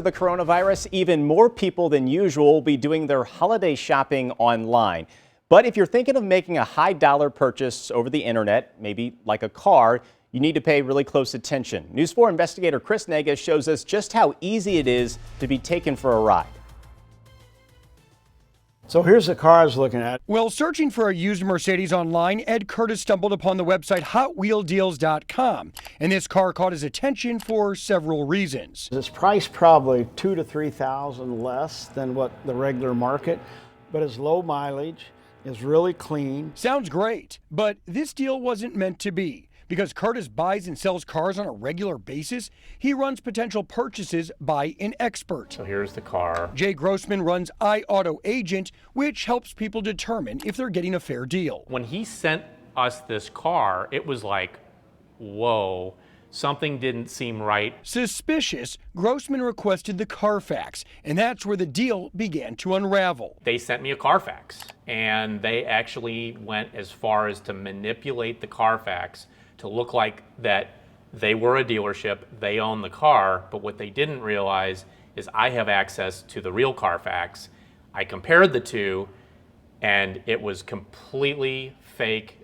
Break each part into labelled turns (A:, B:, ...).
A: the coronavirus, even more people than usual will be doing their holiday shopping online. But if you're thinking of making a high dollar purchase over the internet, maybe like a car, you need to pay really close attention. News 4 investigator Chris Negus shows us just how easy it is to be taken for a ride.
B: So here's the car I was looking at.
C: While searching for a used Mercedes online, Ed Curtis stumbled upon the website HotWheelDeals.com, and this car caught his attention for several reasons.
B: It's priced probably $2,000 to $3,000 less than what the regular market, but it's low mileage, it's really clean.
C: Sounds great, but this deal wasn't meant to be. Because Curtis buys and sells cars on a regular basis, he runs potential purchases by an expert.
D: So here's the car.
C: Jay Grosman runs iAutoAgent, which helps people determine if they're getting a fair deal.
D: When he sent us this car, it was like, whoa, something didn't seem right.
C: Suspicious, Grosman requested the Carfax, and that's where the deal began to unravel.
D: They sent me a Carfax, and they actually went as far as to manipulate the Carfax to look like that they were a dealership, they own the car, but what they didn't realize is I have access to the real Carfax. I compared the two, and it was completely fake,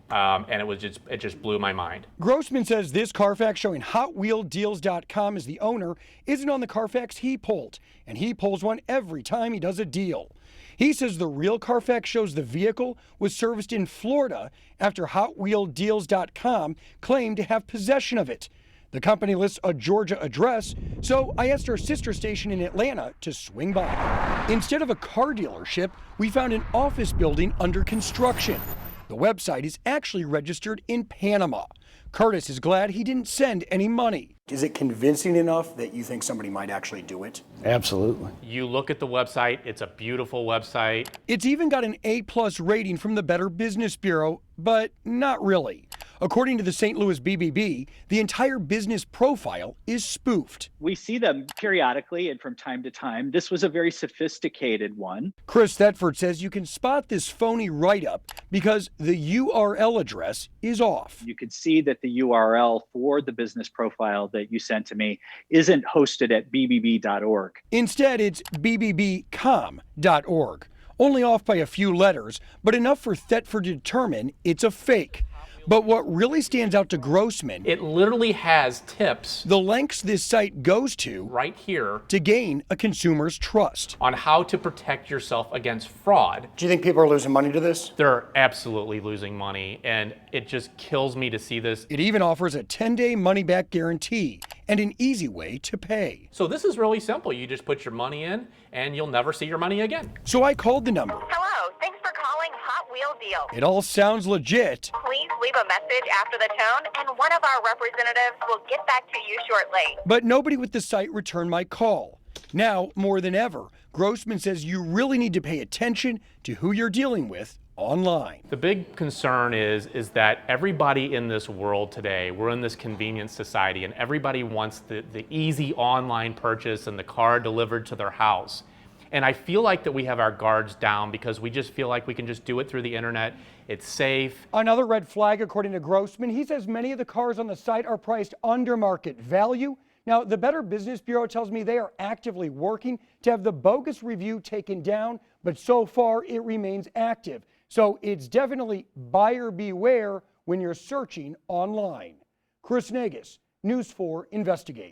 D: and it just blew my mind.
C: Grosman says this Carfax showing HotWheelDeals.com as the owner isn't on the Carfax he pulled, and he pulls one every time he does a deal. He says the real Carfax shows the vehicle was serviced in Florida after HotWheelDeals.com claimed to have possession of it. The company lists a Georgia address, so I asked our sister station in Atlanta to swing by. Instead of a car dealership, we found an office building under construction. The website is actually registered in Panama. Curtis is glad he didn't send any money.
E: Is it convincing enough that you think somebody might actually do it?
B: Absolutely.
D: You look at the website, it's a beautiful website.
C: It's even got an A+ rating from the Better Business Bureau, but not really. According to the St. Louis BBB, the entire business profile is spoofed.
F: We see them periodically and from time to time. This was a very sophisticated one.
C: Chris Thetford says you can spot this phony write-up because the URL address is off.
F: You could see that the URL for the business profile that you sent to me isn't hosted at bbb.org.
C: Instead, it's bbbcom.org. Only off by a few letters, but enough for Thetford to determine it's a fake. But what really stands out to Grosman,
D: It literally has tips
C: the lengths this site goes to
D: right here
C: to gain a consumer's trust.
D: on how to protect yourself against fraud.
E: Do you think people are losing money to this?
D: They're absolutely losing money, and it just kills me to see this.
C: It even offers a 10-day money-back guarantee and an easy way to pay.
D: So this is really simple. You just put your money in, and you'll never see your money again.
C: So I called the number.
G: Hello, thanks for calling Hot Wheel Deal.
C: It all sounds legit.
G: Please leave a message after the tone, and one of our representatives will get back to you shortly.
C: But nobody with the site returned my call. Now, more than ever, Grosman says you really need to pay attention to who you're dealing with online.
D: The big concern is that everybody in this world today, we're in this convenience society, and everybody wants the easy online purchase and the car delivered to their house. And I feel like that we have our guards down because we just feel like we can just do it through the internet. It's safe.
C: Another red flag, according to Grosman, he says many of the cars on the site are priced under market value. Now, the Better Business Bureau tells me they are actively working to have the bogus review taken down, but so far it remains active. So it's definitely buyer beware when you're searching online. Chris Negus, News 4 Investigate.